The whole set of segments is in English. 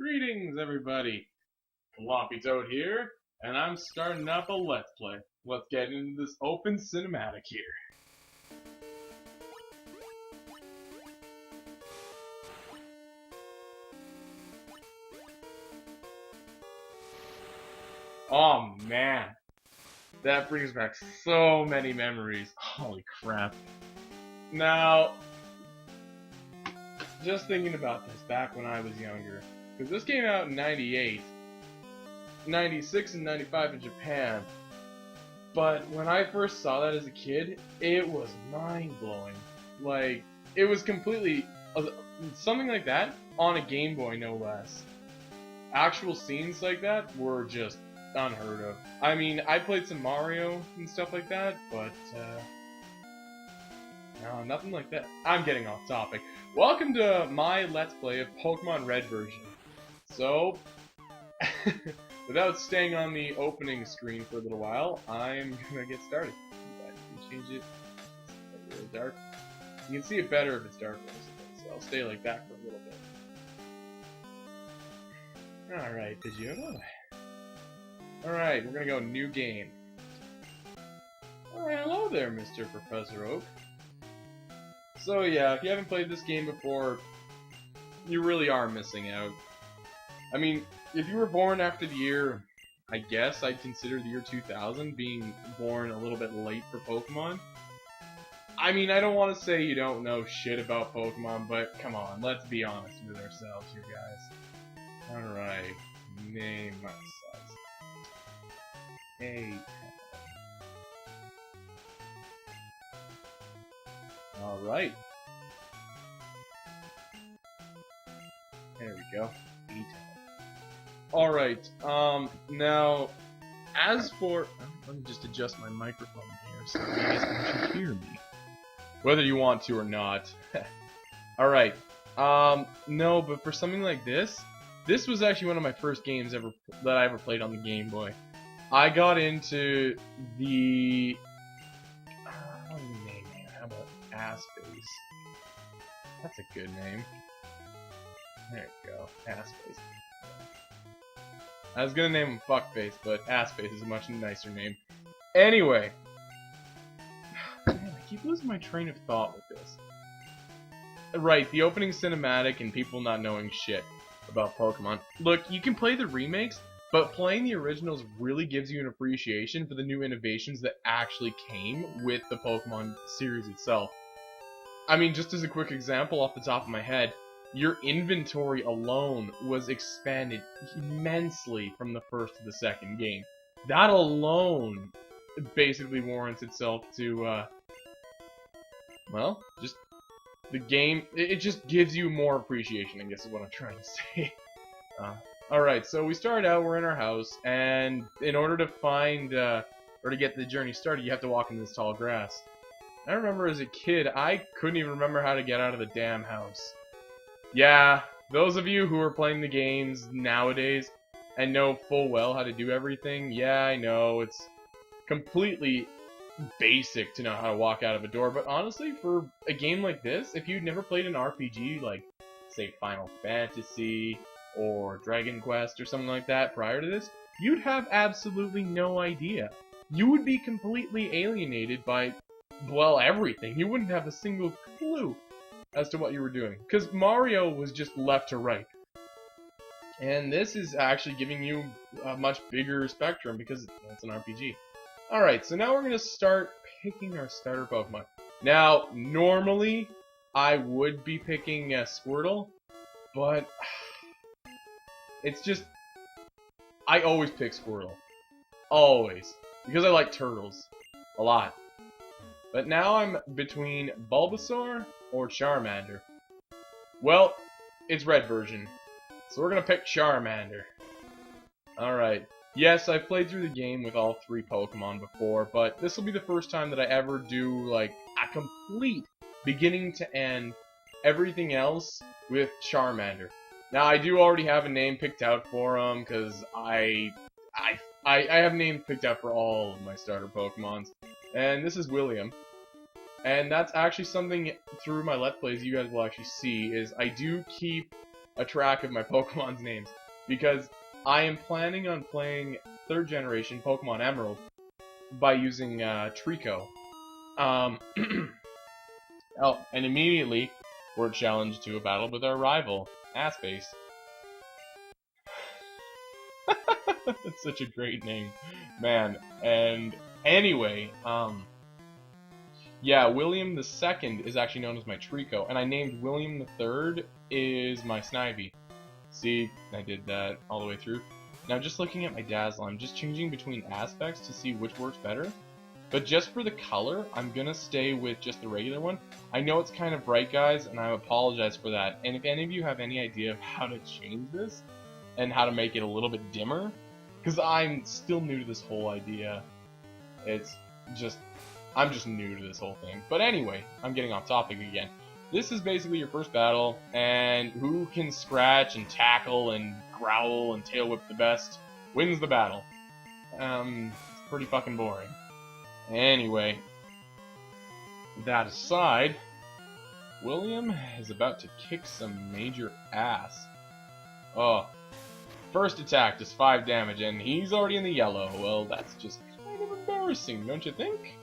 Greetings, everybody. Floppy Toad here, and I'm starting up a Let's Play. Let's get into this open cinematic here. Oh man, that brings back so many memories. Holy crap. Now, just thinking about this back when I was younger, because this came out in 98, 96 and 95 in Japan. But when I first saw that as a kid, it was mind-blowing. Like, it was completely something like that on a Game Boy, no less. Actual scenes like that were just unheard of. I mean, I played some Mario and stuff like that, but no, nothing like that. I'm getting off topic. Welcome to my Let's Play of Pokemon Red version. So, without staying on the opening screen for a little while, I'm gonna get started. I can change it. It's a little dark. You can see it better if it's darker, so I'll stay like that for a little bit. Alright, Pidgeotto. Alright, we're gonna go new game. Alright, hello there, Mr. Professor Oak. So yeah, if you haven't played this game before, you really are missing out. I mean, if you were born after the year, I guess I'd consider the year 2000 being born a little bit late for Pokemon. I mean, I don't want to say you don't know shit about Pokemon, but come on, let's be honest with ourselves here, guys. Alright, name size. 8. Alright. There we go. 8. Alright, now, as for... Let me just adjust my microphone here so you guys can actually hear me. Whether you want to or not. Alright, no, but for something like this, this was actually one of my first games that I ever played on the Game Boy. I got into the... what do you name it? How about Assface? That's a good name. There you go, Assface. I was gonna name him Fuckface, but Assface is a much nicer name. Anyway, man, I keep losing my train of thought with this. Right, the opening cinematic and people not knowing shit about Pokemon. Look, you can play the remakes, but playing the originals really gives you an appreciation for the new innovations that actually came with the Pokemon series itself. I mean, just as a quick example off the top of my head, your inventory alone was expanded immensely from the first to the second game. That alone basically warrants itself to, well, just the game, it just gives you more appreciation, I guess is what I'm trying to say. Alright, so we start out, we're in our house, and in order to find, or to get the journey started, you have to walk into this tall grass. I remember as a kid, I couldn't even remember how to get out of the damn house. Yeah, those of you who are playing the games nowadays and know full well how to do everything, yeah, I know, it's completely basic to know how to walk out of a door, but honestly, for a game like this, if you'd never played an RPG like, say, Final Fantasy or Dragon Quest or something like that prior to this, you'd have absolutely no idea. You would be completely alienated by, well, everything. You wouldn't have a single clue as to what you were doing, because Mario was just left to right. And this is actually giving you a much bigger spectrum because it's an RPG. Alright, so now we're going to start picking our starter Pokemon. Now, normally, I would be picking Squirtle, but it's just, I always pick Squirtle. Always. Because I like turtles. A lot. But now I'm between Bulbasaur or Charmander. Well, it's red version. So we're gonna pick Charmander. Alright. Yes, I've played through the game with all 3 Pokemon before, but this will be the first time that I ever do, like, a complete beginning to end, everything else with Charmander. Now, I do already have a name picked out for him, because I have names picked out for all of my starter Pokemons. And this is William. And that's actually something through my Let's Plays you guys will actually see, is I do keep a track of my Pokemon's names, because I am planning on playing 3rd generation Pokemon Emerald by using Trico. Oh, and immediately we're challenged to a battle with our rival, Asspace. That's such a great name, man. And anyway, yeah, William II is actually known as my Trico, and I named William III is my Snivy. See, I did that all the way through. Now, just looking at my Dazzle, I'm just changing between aspects to see which works better. But just for the color, I'm gonna stay with just the regular one. I know it's kind of bright, guys, and I apologize for that. And if any of you have any idea of how to change this, and how to make it a little bit dimmer, because I'm still new to this whole idea. I'm just new to this whole thing. But anyway, I'm getting off topic again. This is basically your first battle, and who can scratch and tackle and growl and tail whip the best wins the battle. It's pretty fucking boring. Anyway, that aside, William is about to kick some major ass. Oh, first attack does 5 damage, and he's already in the yellow. Well, that's just kind of embarrassing, don't you think?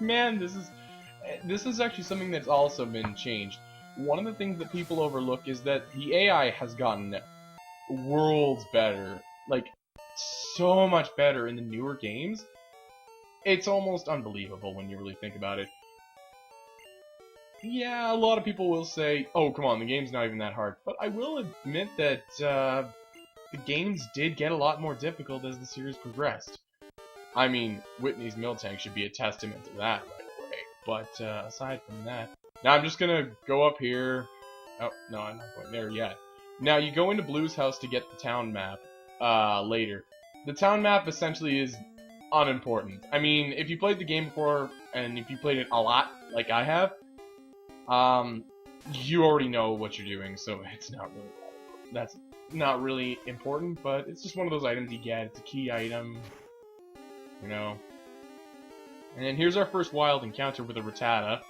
Man, this is actually something that's also been changed. One of the things that people overlook is that the AI has gotten worlds better. Like, so much better in the newer games. It's almost unbelievable when you really think about it. Yeah, a lot of people will say, oh, come on, the game's not even that hard. But I will admit that the games did get a lot more difficult as the series progressed. I mean, Whitney's Miltank should be a testament to that right away. But aside from that, now I'm just gonna go up here. Oh, no, I'm not going there yet. Now, you go into Blue's house to get the town map later. The town map essentially is unimportant. I mean, if you played the game before, and if you played it a lot, like I have, you already know what you're doing, so it's not really that's not really important, but it's just one of those items you get. It's a key item, you know. And here's our first wild encounter with a Rattata.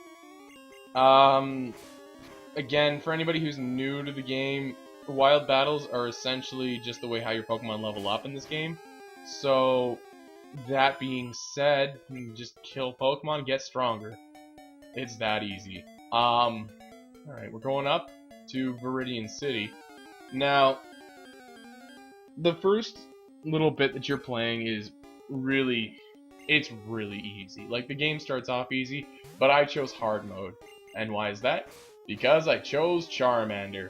Again, for anybody who's new to the game, wild battles are essentially just the way how your Pokemon level up in this game. So, that being said, you can just kill Pokemon, get stronger. It's that easy. Alright, we're going up to Viridian City. Now, the first little bit that you're playing is really easy. Like, the game starts off easy, but I chose hard mode. And why is that? Because I chose Charmander.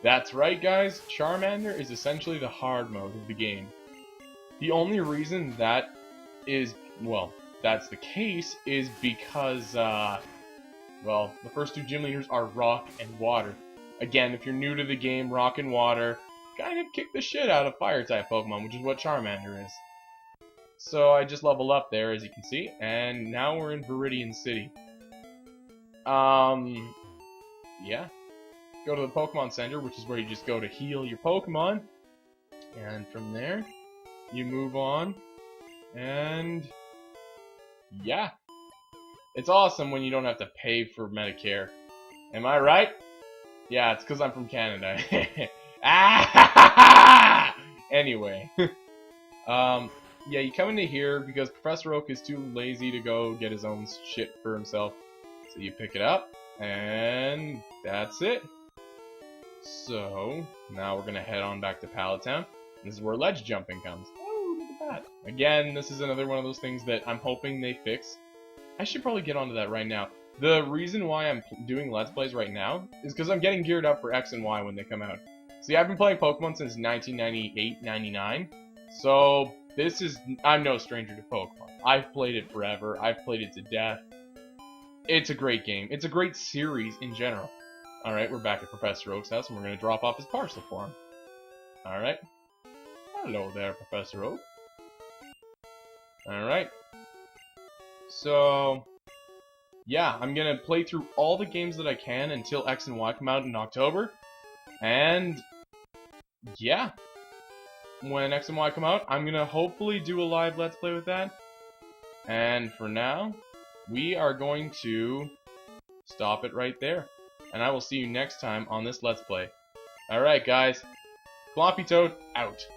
That's right, guys, Charmander is essentially the hard mode of the game. The only reason that is, well, that's the case is because, well, the first 2 gym leaders are Rock and Water. Again, if you're new to the game, Rock and Water kind of kick the shit out of Fire-type Pokemon, which is what Charmander is. So I just level up there, as you can see, and now we're in Viridian City. Yeah. Go to the Pokemon Center, which is where you just go to heal your Pokemon. And from there, you move on. And yeah. It's awesome when you don't have to pay for Medicare. Am I right? Yeah, it's because I'm from Canada. Anyway. Yeah, you come into here because Professor Oak is too lazy to go get his own shit for himself. So you pick it up, and that's it. So, now we're going to head on back to Pallet Town. This is where ledge jumping comes. Oh, look at that. Again, this is another one of those things that I'm hoping they fix. I should probably get onto that right now. The reason why I'm doing Let's Plays right now is because I'm getting geared up for X and Y when they come out. See, I've been playing Pokemon since 1998-99, so I'm no stranger to Pokemon. I've played it forever. I've played it to death. It's a great game. It's a great series in general. Alright, we're back at Professor Oak's house, and we're going to drop off his parcel for him. Alright. Hello there, Professor Oak. Alright. So, yeah, I'm going to play through all the games that I can until X and Y come out in October. And, yeah. When X and Y come out, I'm going to hopefully do a live Let's Play with that. And for now, we are going to stop it right there. and I will see you next time on this Let's Play. Alright, guys. Floppy Toad, out.